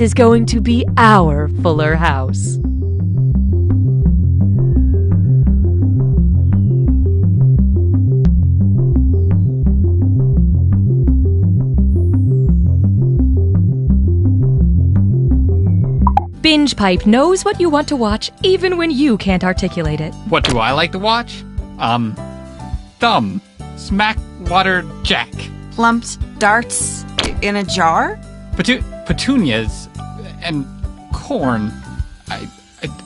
is going to be our Fuller House. Binge Pipe knows what you want to watch even when you can't articulate it. What do I like to watch? Thumb. Smack Water Jack. Plumps darts in a jar? Petunias and corn.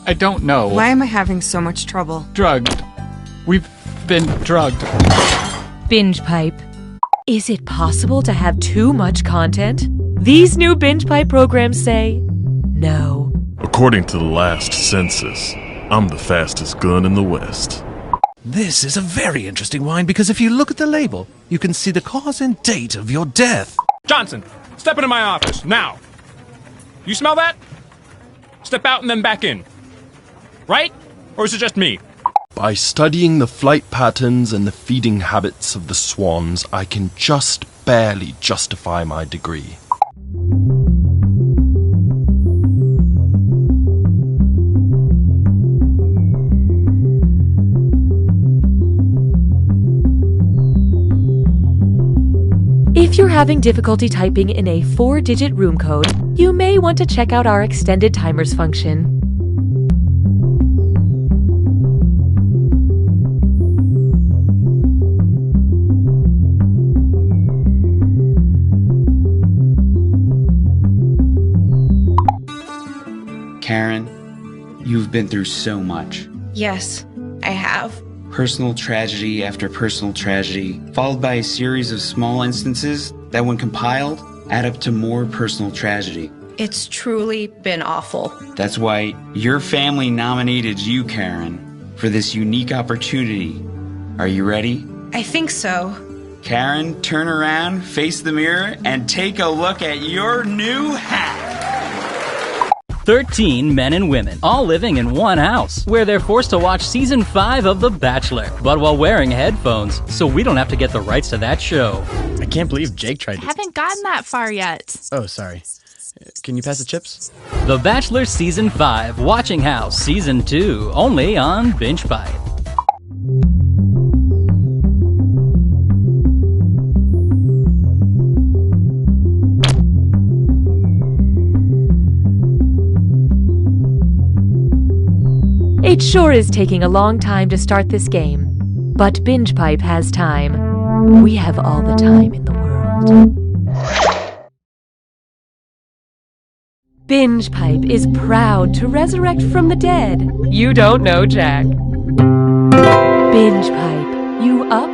I don't know. Why am I having so much trouble? Drugged. We've been drugged. Binge Pipe. Is it possible to have too much content? These new Binge Pipe programs say no. According to the last census, I'm the fastest gun in the West. This is a very interesting wine because if you look at the label, you can see the cause and date of your death. Johnson, step into my office, now. You smell that? Step out and then back in. Right? Or is it just me? By studying the flight patterns and the feeding habits of the swans, I can just barely justify my degree. If you're having difficulty typing in a 4-digit room code, you may want to check out our extended timers function. Karen, you've been through so much. Yes, I have. Personal tragedy after personal tragedy, followed by a series of small instances that, when compiled, add up to more personal tragedy. It's truly been awful. That's why your family nominated you, Karen, for this unique opportunity. Are you ready? I think so. Karen, turn around, face the mirror, and take a look at your new hat. 13 men and women, all living in one house, where they're forced to watch Season 5 of The Bachelor, but while wearing headphones, so we don't have to get the rights to that show. I can't believe Jake tried to... Haven't gotten that far yet. Oh, sorry. Can you pass the chips? The Bachelor Season 5, Watching House Season 2, only on Binge Pipe. It sure is taking a long time to start this game, but Binge Pipe has time. We have all the time in the world. Binge Pipe is proud to resurrect from the dead. You don't know, Jack. Binge Pipe, you up?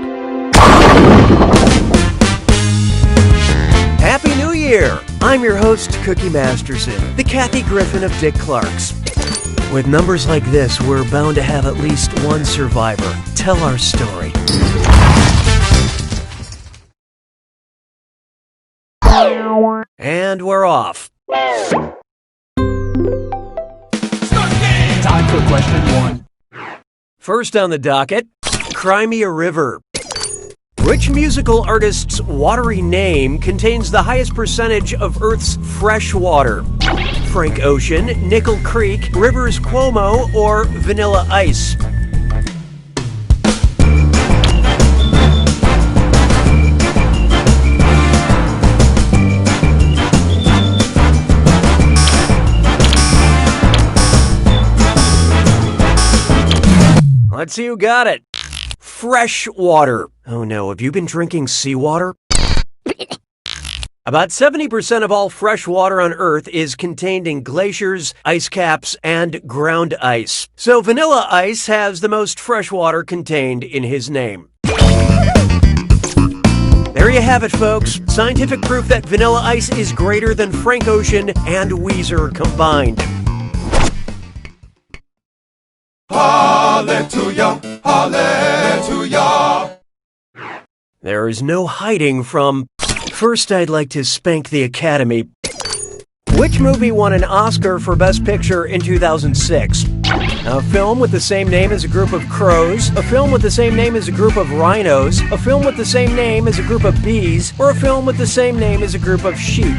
Happy New Year! I'm your host, Cookie Masterson, the Kathy Griffin of Dick Clark's. With numbers like this, we're bound to have at least one survivor. Tell our story. And we're off. Time for question 1. First on the docket, Cry Me a River. Which musical artist's watery name contains the highest percentage of Earth's fresh water? Frank Ocean, Nickel Creek, Rivers Cuomo, or Vanilla Ice? Let's see who got it. Fresh water. Oh no, have you been drinking seawater? About 70% of all fresh water on Earth is contained in glaciers, ice caps, and ground ice. So Vanilla Ice has the most fresh water contained in his name. There you have it, folks. Scientific proof that Vanilla Ice is greater than Frank Ocean and Weezer combined. Hallelujah, hallelujah. There is no hiding from... First, I'd like to spank the Academy. Which movie won an Oscar for Best Picture in 2006? A film with the same name as a group of crows, a film with the same name as a group of rhinos, a film with the same name as a group of bees, or a film with the same name as a group of sheep?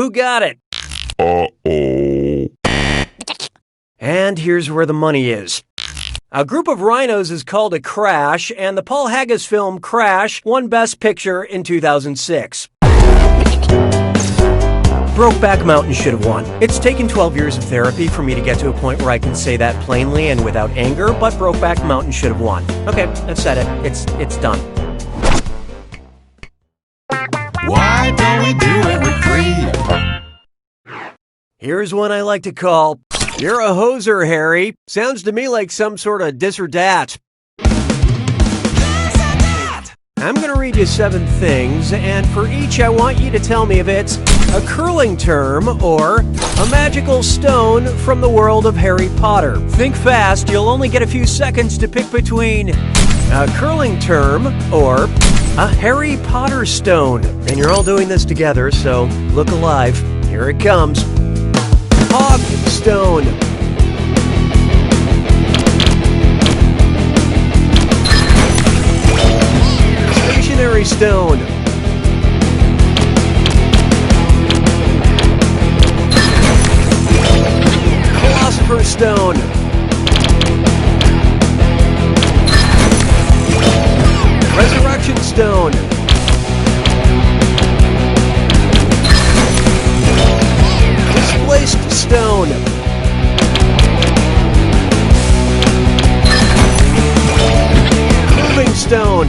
Who got it? Uh-oh. And here's where the money is. A group of rhinos is called a crash, and the Paul Haggis film Crash won Best Picture in 2006. Brokeback Mountain should have won. It's taken 12 years of therapy for me to get to a point where I can say that plainly and without anger, but Brokeback Mountain should have won. Okay, I've said it. It's done. Why don't we do it with free? Here's one I like to call, "You're a hoser, Harry." Sounds to me like some sort of dis or dat. I'm going to read you 7 things, and for each I want you to tell me if it's a curling term or a magical stone from the world of Harry Potter. Think fast, you'll only get a few seconds to pick between a curling term or a Harry Potter stone. And you're all doing this together, so look alive. Here it comes. Hog stone. Stationary stone. Philosopher's stone. Resurrection stone. Displaced stone. Moving stone.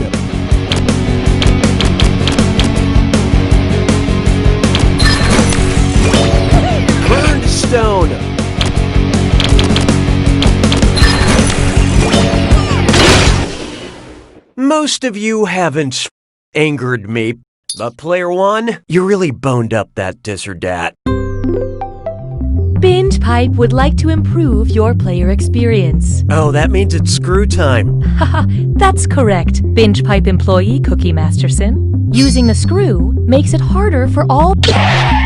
Burned stone. Most of you haven't angered me, but player 1, you really boned up that dis or dat. Binge Pipe would like to improve your player experience. Oh, that means it's screw time. Haha, that's correct, Binge Pipe employee Cookie Masterson. Using the screw makes it harder for all.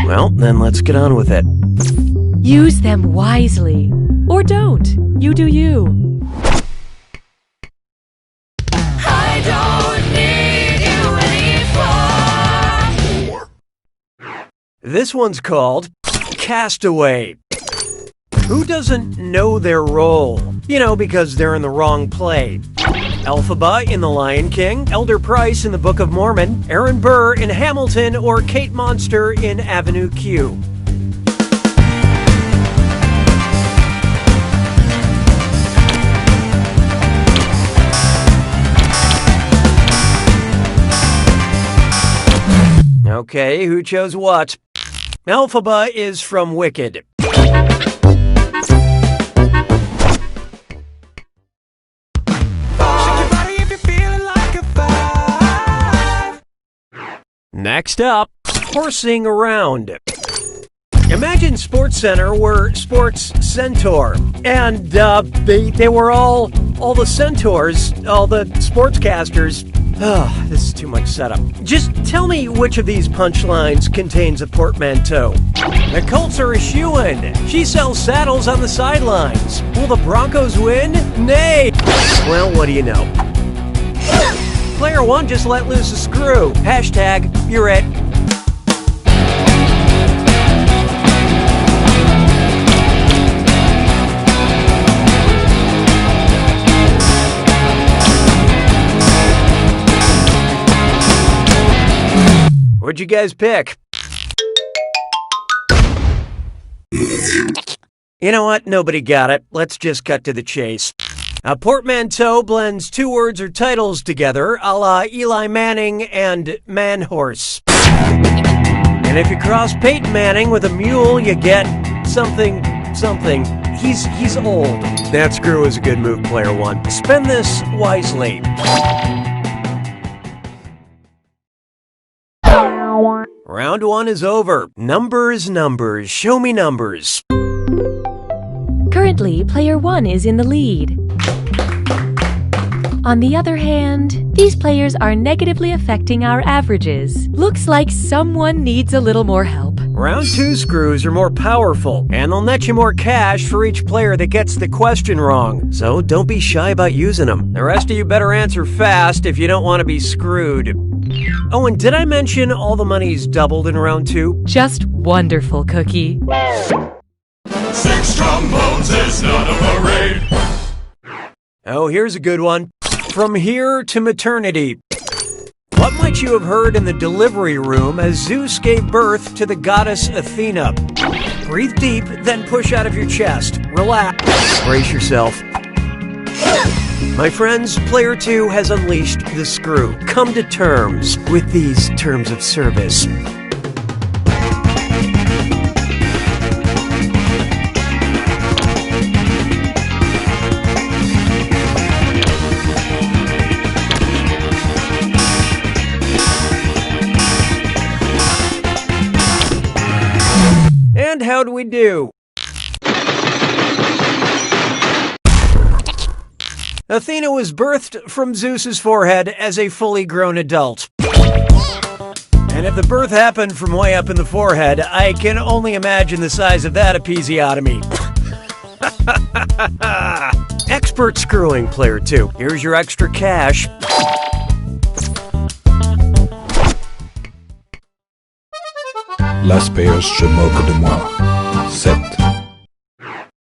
Well, then let's get on with it. Use them wisely. Or don't. You do you. This one's called Castaway. Who doesn't know their role? You know, because they're in the wrong play. Elphaba in The Lion King, Elder Price in The Book of Mormon, Aaron Burr in Hamilton, or Kate Monster in Avenue Q. Okay, who chose what? Elphaba is from Wicked. Next up, horsing around. Imagine Sports Center were Sports Centaur, and they were all the centaurs, all the sportscasters. Oh, this is too much setup. Just tell me which of these punchlines contains a portmanteau. The Colts are a shoo-in. She sells saddles on the sidelines. Will the Broncos win? Nay. Well, what do you know? Player 1 just let loose a screw. Hashtag, you're it. What'd you guys pick? You know what? Nobody got it. Let's just cut to the chase. A portmanteau blends 2 words or titles together, a la Eli Manning and Man Horse. And if you cross Peyton Manning with a mule, you get something. He's old. That screw is a good move, player 1. Spend this wisely. Round 1 is over. Numbers. Show me numbers. Currently, player 1 is in the lead. On the other hand, these players are negatively affecting our averages. Looks like someone needs a little more help. Round 2 screws are more powerful, and they'll net you more cash for each player that gets the question wrong. So don't be shy about using them. The rest of you better answer fast if you don't want to be screwed. Oh, and did I mention all the money's doubled in round 2? Just wonderful, Cookie. 6 trombones is not a parade. Oh, here's a good one. From here to maternity. What might you have heard in the delivery room as Zeus gave birth to the goddess Athena? Breathe deep, then push out of your chest. Relax. Brace yourself. My friends, player 2 has unleashed the screw. Come to terms with these terms of service. And how'd we do? Athena was birthed from Zeus's forehead as a fully grown adult. And if the birth happened from way up in the forehead, I can only imagine the size of that episiotomy. Expert screwing, player 2. Here's your extra cash. Las payeurs se moquent de moi. 7.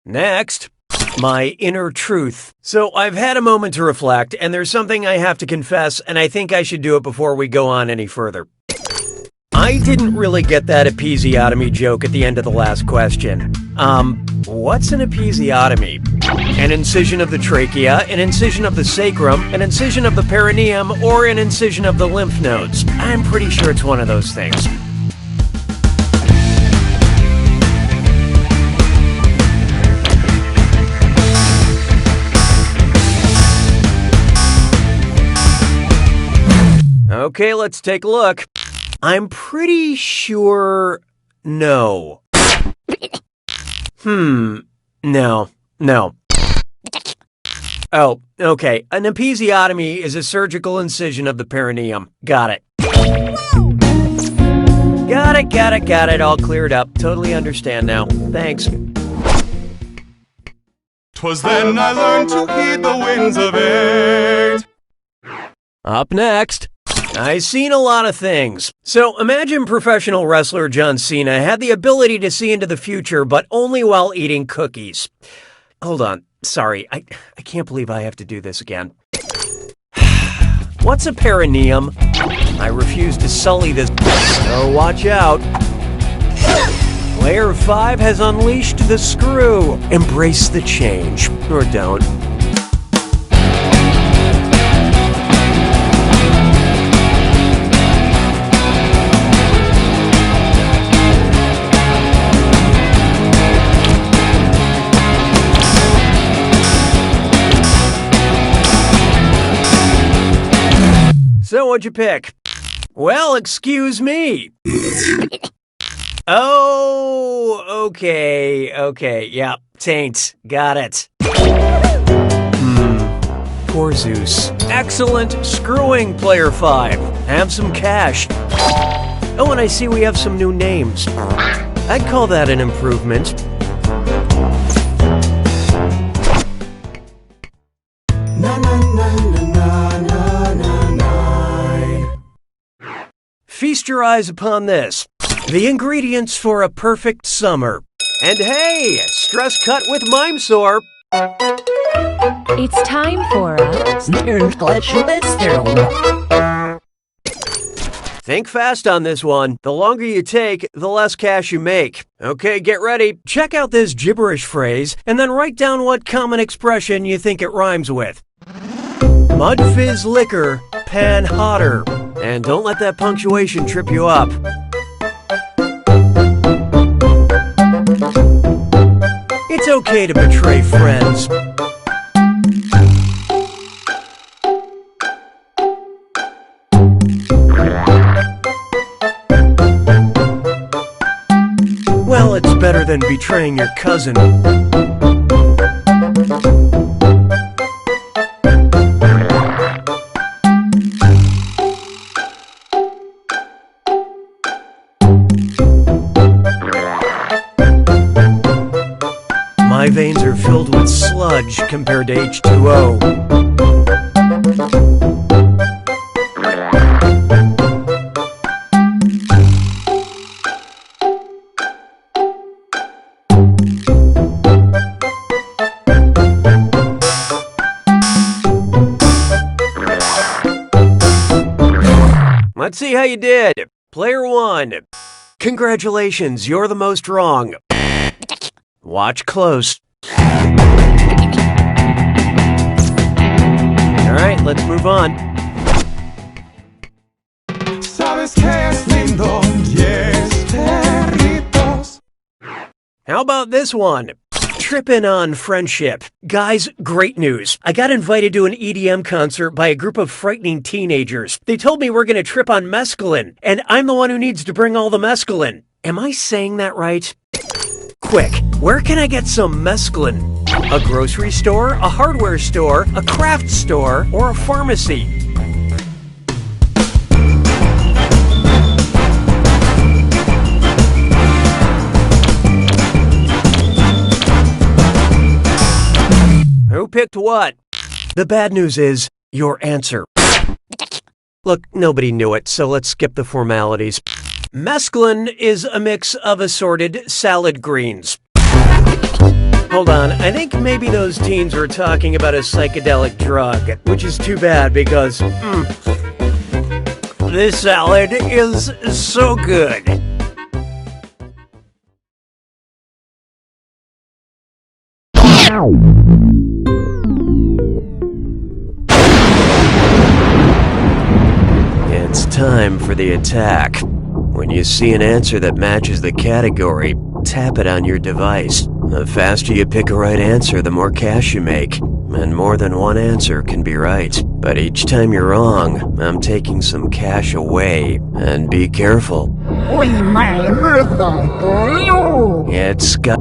Next, my inner truth. So I've had a moment to reflect, and there's something I have to confess, and I think I should do it before we go on any further. I didn't really get that episiotomy joke at the end of the last question. What's an episiotomy? An incision of the trachea, an incision of the sacrum, an incision of the perineum, or an incision of the lymph nodes? I'm pretty sure it's one of those things. Okay, let's take a look. I'm pretty sure... no. No. Oh, okay. An episiotomy is a surgical incision of the perineum. Got it. Got it. All cleared up. Totally understand now. Thanks. 'Twas then I learned to heed the winds of 8. Up next. I've seen a lot of things. So imagine professional wrestler John Cena had the ability to see into the future, but only while eating cookies. Hold on. Sorry, I can't believe I have to do this again. What's a perineum? I refuse to sully this, so watch out. Player 5 has unleashed the screw. Embrace the change, or don't. So what'd you pick? Well, excuse me. Oh, okay, yeah, taint, got it. Poor Zeus. Excellent screwing, player 5. Have some cash. Oh, and I see we have some new names. I'd call that an improvement. Feast your eyes upon this. The ingredients for a perfect summer. And hey, stress cut with Mime Sore. It's time for a... Think fast on this one. The longer you take, the less cash you make. Okay, get ready. Check out this gibberish phrase, and then write down what common expression you think it rhymes with. Mud fizz liquor, pan hotter. And don't let that punctuation trip you up. It's okay to betray friends. Well, it's better than betraying your cousin. My veins are filled with sludge compared to H2O. Let's see how you did. Player 1. Congratulations, you're the most wrong. Watch close. Alright, let's move on. Sabes que es lindo, yes, perritos. How about this one? Trippin' on friendship. Guys, great news. I got invited to an EDM concert by a group of frightening teenagers. They told me we're gonna trip on mescaline, and I'm the one who needs to bring all the mescaline. Am I saying that right? Quick, where can I get some mescaline? A grocery store, a hardware store, a craft store, or a pharmacy? Who picked what? The bad news is, your answer. Look, nobody knew it, so let's skip the formalities. Mescaline is a mix of assorted salad greens. Hold on, I think maybe those teens were talking about a psychedelic drug, which is too bad because, this salad is so good. It's time for the attack. When you see an answer that matches the category, tap it on your device. The faster you pick a right answer, the more cash you make. And more than one answer can be right. But each time you're wrong, I'm taking some cash away. And be careful. It's got...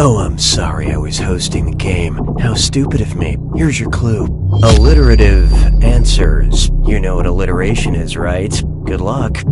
Oh, I'm sorry, I was hosting the game. How stupid of me. Here's your clue. Alliterative answers. You know what alliteration is, right? Good luck.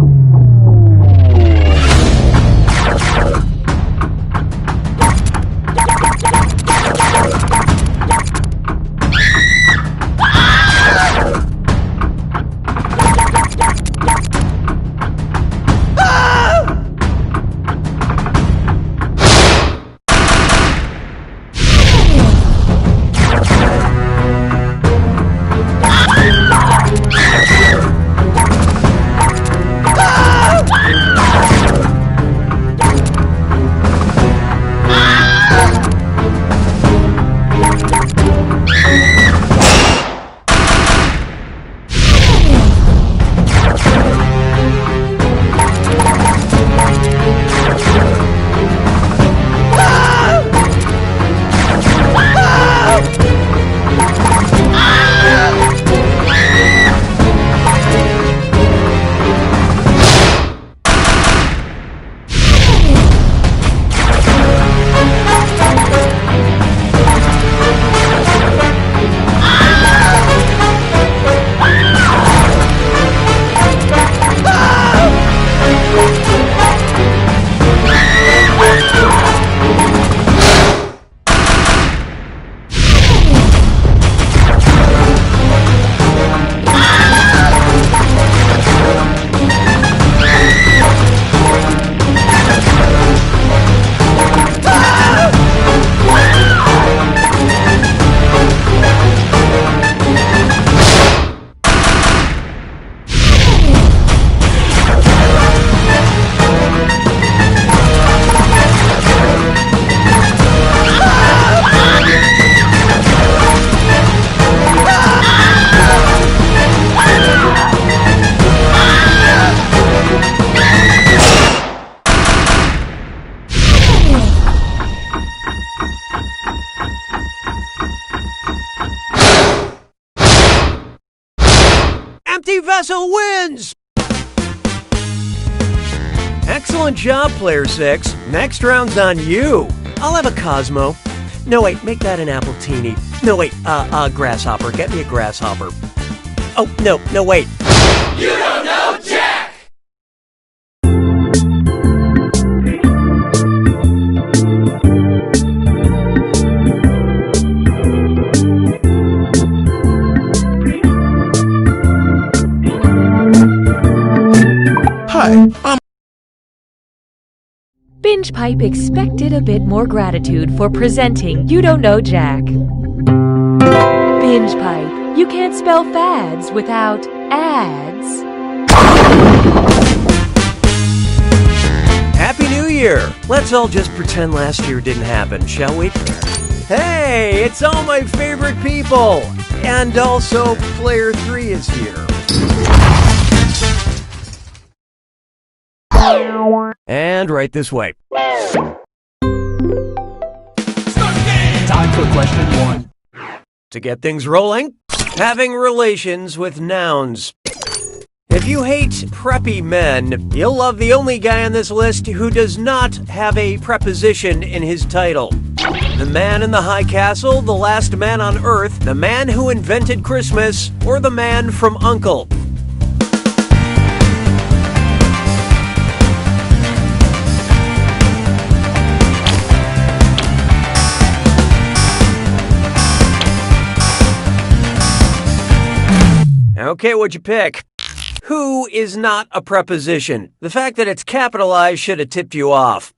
Empty Vessel wins! Excellent job, Player 6. Next round's on you. I'll have a Cosmo. No, wait, make that an Appletini. No, wait, Grasshopper. Get me a Grasshopper. Oh, no, wait. You don't know Jack! Hi, Binge Pipe expected a bit more gratitude for presenting You Don't Know Jack. Binge Pipe, you can't spell fads without ads. Happy New Year! Let's all just pretend last year didn't happen, shall we? Hey, it's all my favorite people! And also, Player 3 is here. And right this way. Time for question 1. To get things rolling, having relations with nouns. If you hate preppy men, you'll love the only guy on this list who does not have a preposition in his title. The man in the high castle, the last man on earth, the man who invented Christmas, or the man from U.N.C.L.E. Okay, what'd you pick? Who is not a preposition? The fact that it's capitalized should have tipped you off.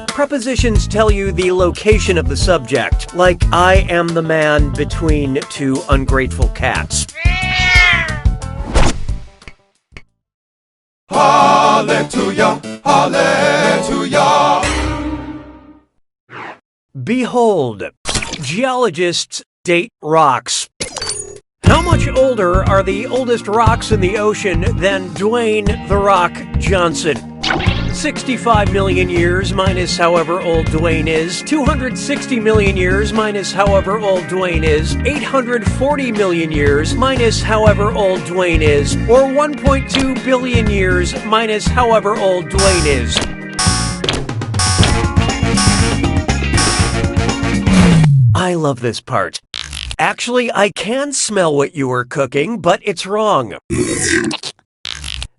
Prepositions tell you the location of the subject, like I am the man between two ungrateful cats. Hallelujah, hallelujah. Behold, geologists date rocks. How much older are the oldest rocks in the ocean than Dwayne "The Rock" Johnson? 65 million years minus however old Dwayne is, 260 million years minus however old Dwayne is, 840 million years minus however old Dwayne is, or 1.2 billion years minus however old Dwayne is. I love this part. Actually, I can smell what you were cooking, but it's wrong.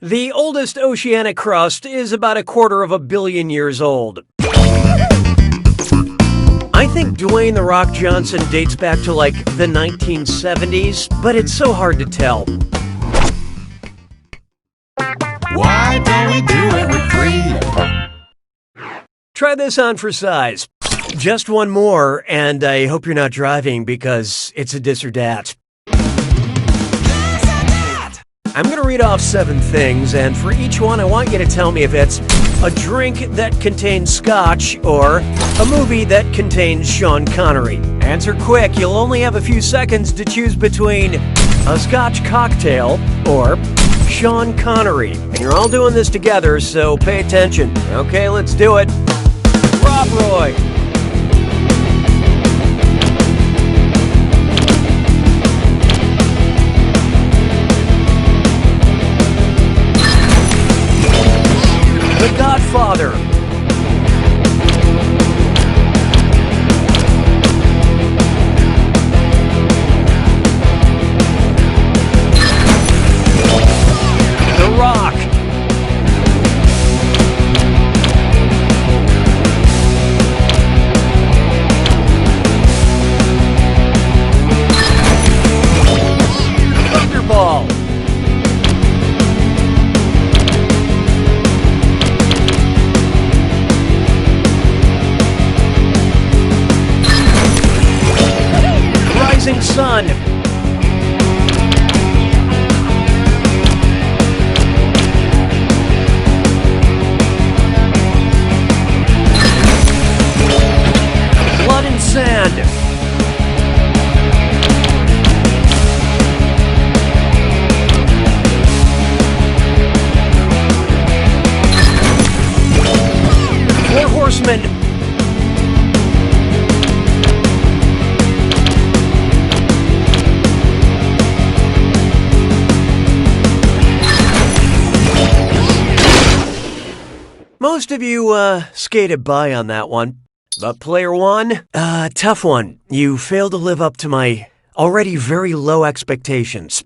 The oldest oceanic crust is about 250 million years old. I think Dwayne "The Rock" Johnson dates back to like the 1970s, but it's so hard to tell. Why don't we do it with 3? Try this on for size. Just one more, and I hope you're not driving because it's a dis or dat. I'm going to read off 7 things, and for each one, I want you to tell me if it's a drink that contains scotch or a movie that contains Sean Connery. Answer quick. You'll only have a few seconds to choose between a scotch cocktail or Sean Connery. And you're all doing this together, so pay attention. Okay, let's do it. Rob Roy. The Godfather. The Rock. Thunderball. Rising Sun. Blood and Sand. Four Horsemen. Most of you skated by on that one. But player 1, tough one. You failed to live up to my already very low expectations.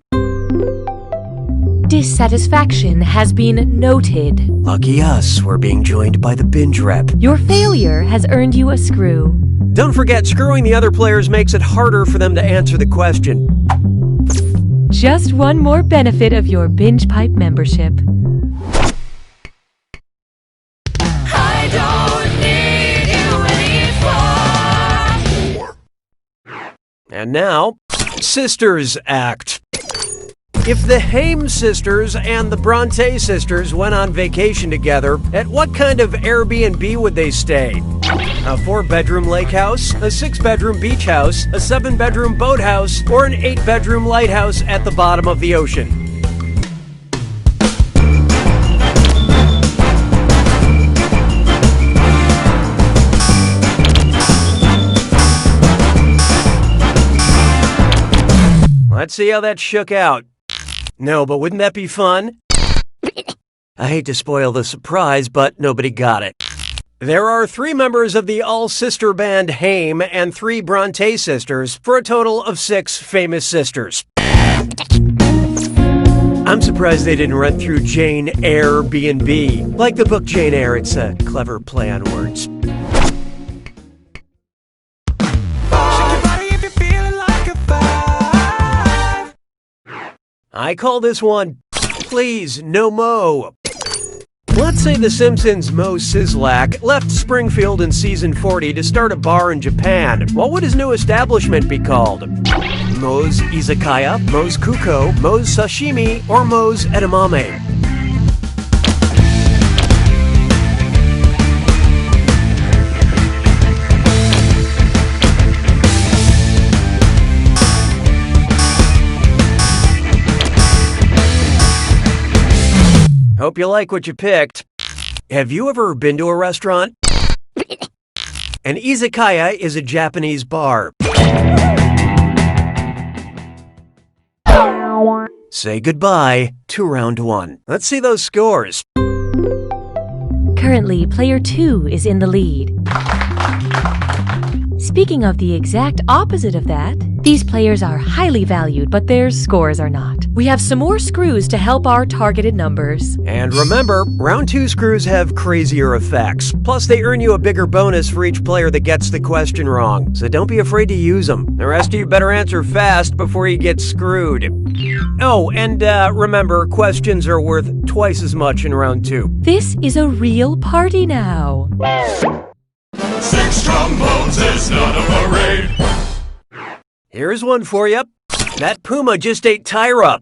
Dissatisfaction has been noted. Lucky us, we're being joined by the binge rep. Your failure has earned you a screw. Don't forget, screwing the other players makes it harder for them to answer the question. Just one more benefit of your Binge Pipe membership. And now, Sisters Act. If the Haim sisters and the Bronte sisters went on vacation together, at what kind of Airbnb would they stay? A 4-bedroom lake house, a 6-bedroom beach house, a 7-bedroom boathouse, or an 8-bedroom lighthouse at the bottom of the ocean? Let's see how that shook out. No, but wouldn't that be fun? I hate to spoil the surprise, but nobody got it. There are 3 members of the all-sister band Haim and 3 Bronte sisters for a total of 6 famous sisters. I'm surprised they didn't run through Jane Airbnb. Like the book Jane Eyre, it's a clever play on words. I call this one, Please No Mo. Let's say The Simpsons' Moe Szyslak left Springfield in season 40 to start a bar in Japan. What would his new establishment be called? Moe's Izakaya, Moe's Kuko, Moe's Sashimi, or Moe's Edamame? Hope you like what you picked. Have you ever been to a restaurant? An izakaya is a Japanese bar. Say goodbye to round 1. Let's see those scores. Currently, player 2 is in the lead. Speaking of the exact opposite of that, these players are highly valued, but their scores are not. We have some more screws to help our targeted numbers. And remember, round 2 screws have crazier effects. Plus, they earn you a bigger bonus for each player that gets the question wrong. So don't be afraid to use them. The rest of you better answer fast before you get screwed. Oh, and remember, questions are worth twice as much in round 2. This is a real party now. 6 trombones is not a parade. Here's one for you. That puma just ate Tyra.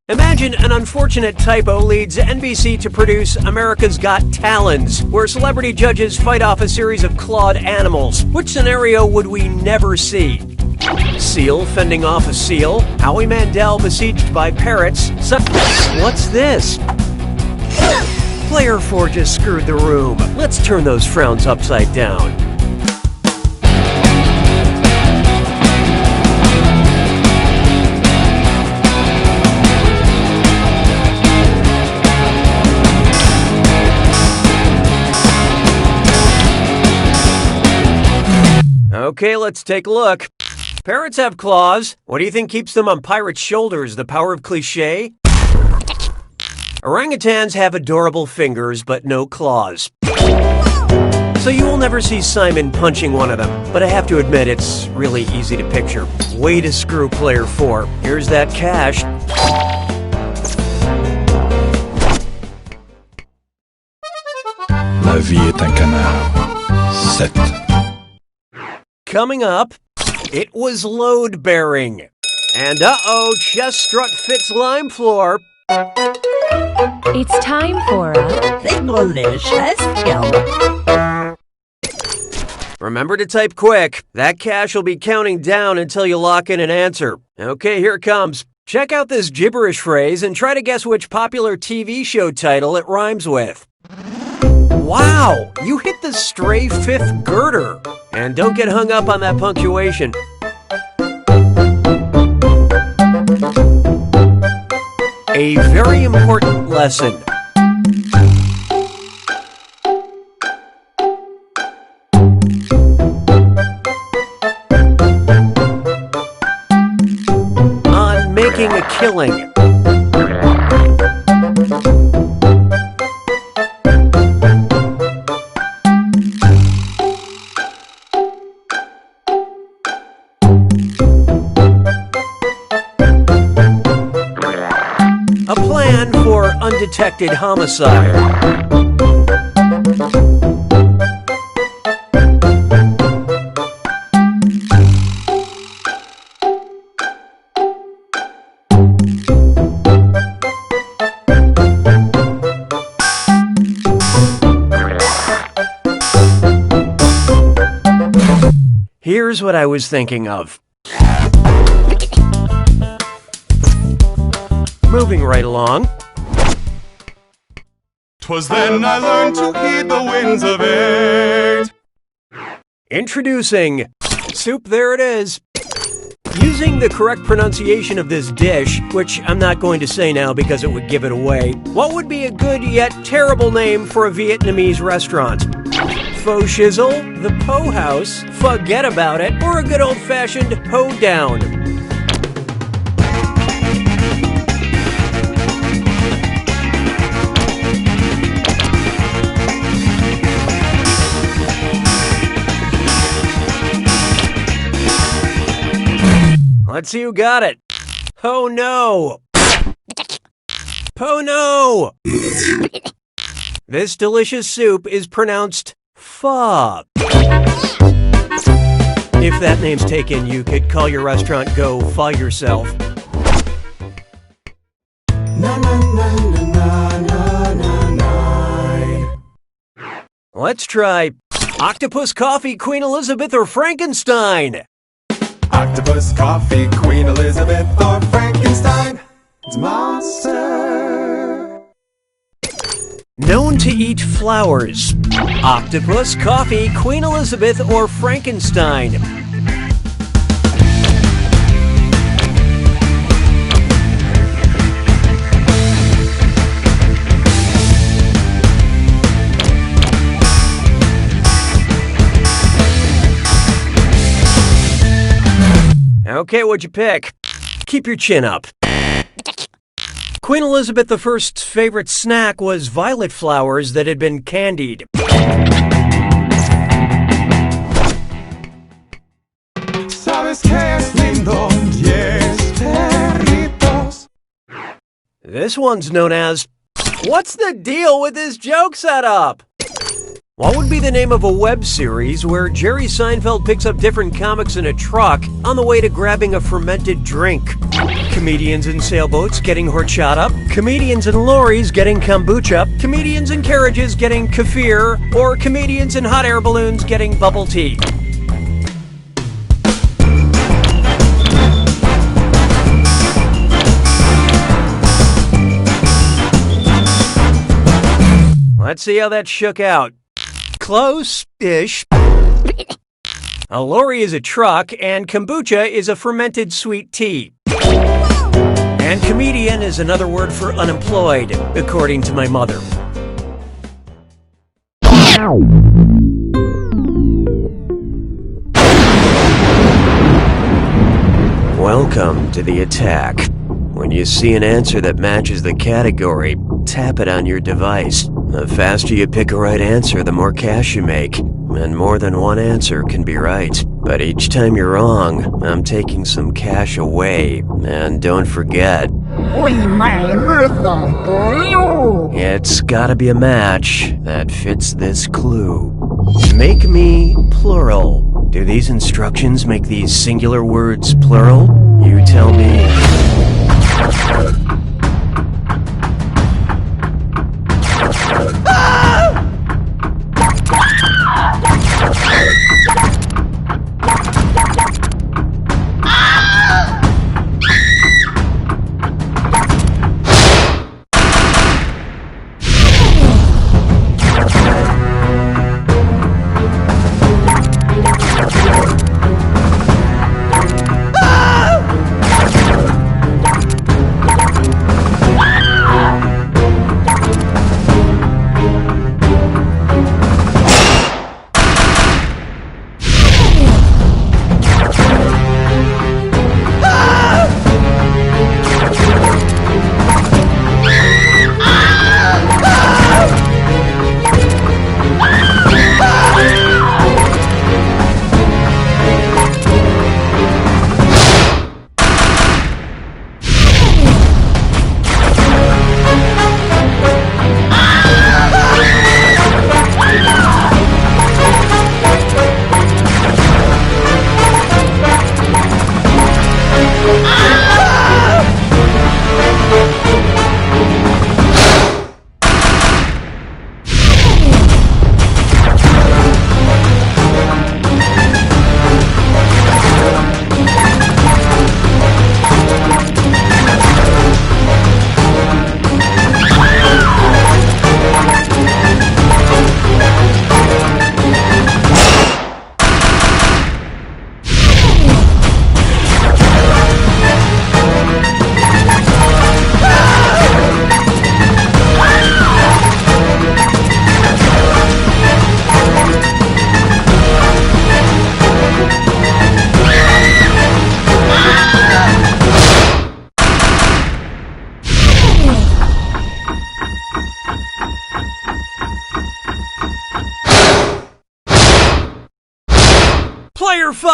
Imagine an unfortunate typo leads NBC to produce America's Got Talons, where celebrity judges fight off a series of clawed animals. Which scenario would we never see? Seal fending off a seal? Howie Mandel besieged by parrots? What's this? Player 4 just screwed the room. Let's turn those frowns upside down. Okay, let's take a look. Parrots have claws. What do you think keeps them on pirates' shoulders? The power of cliché? Orangutans have adorable fingers, but no claws. So you will never see Simon punching one of them, but I have to admit it's really easy to picture. Way to screw player 4. Here's that cash. La vie est un canard. 7. Coming up, it was load bearing. And uh-oh, chest strut fits lime floor. It's time for a delicious film. Remember to type quick. That cash will be counting down until you lock in an answer. Okay, here it comes. Check out this gibberish phrase and try to guess which popular TV show title it rhymes with. Wow, you hit the stray 5th girder. And don't get hung up on that punctuation. A very important lesson. On making a killing. A plan for undetected homicide. Here's what I was thinking of. Moving right along. 'Twas then I learned to heed the winds of eight. Introducing soup, there it is. Using the correct pronunciation of this dish, which I'm not going to say now because it would give it away, what would be a good yet terrible name for a Vietnamese restaurant? Pho Shizzle, the Po House, Forget About It, or a good old-fashioned Ho Down? Let's see who got it. Oh no! Oh no! This delicious soup is pronounced pho. If that name's taken, you could call your restaurant Go Pho Yourself. Let's try Octopus Coffee, Queen Elizabeth, or Frankenstein. Octopus, coffee, Queen Elizabeth, or Frankenstein. It's monster. Known to eat flowers. Octopus, coffee, Queen Elizabeth, or Frankenstein. Okay, what'd you pick? Keep your chin up. Queen Elizabeth I's favorite snack was violet flowers that had been candied. Sabes que es lindo, yes, perritos. This one's known as, what's the deal with this joke setup? What would be the name of a web series where Jerry Seinfeld picks up different comics in a truck on the way to grabbing a fermented drink? Comedians in sailboats getting horchata, comedians in lorries getting kombucha, comedians in carriages getting kefir, or comedians in hot air balloons getting bubble tea. Let's see how that shook out. Close-ish. A lorry is a truck, and kombucha is a fermented sweet tea. And comedian is another word for unemployed, according to my mother. Welcome to the attack. When you see an answer that matches the category, tap it on your device. The faster you pick a right answer, the more cash you make. And more than one answer can be right. But each time you're wrong, I'm taking some cash away. And don't forget, it's gotta be a match that fits this clue. Make me plural. Do these instructions make these singular words plural? You tell me.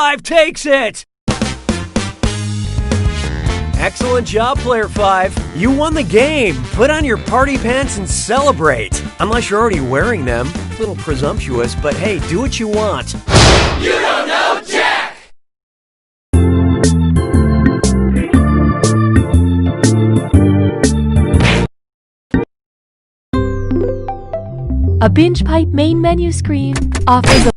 5 takes it! Excellent job, Player 5. You won the game. Put on your party pants and celebrate. Unless you're already wearing them. A little presumptuous, but hey, do what you want. You don't know Jack! A binge pipe main menu screen offers a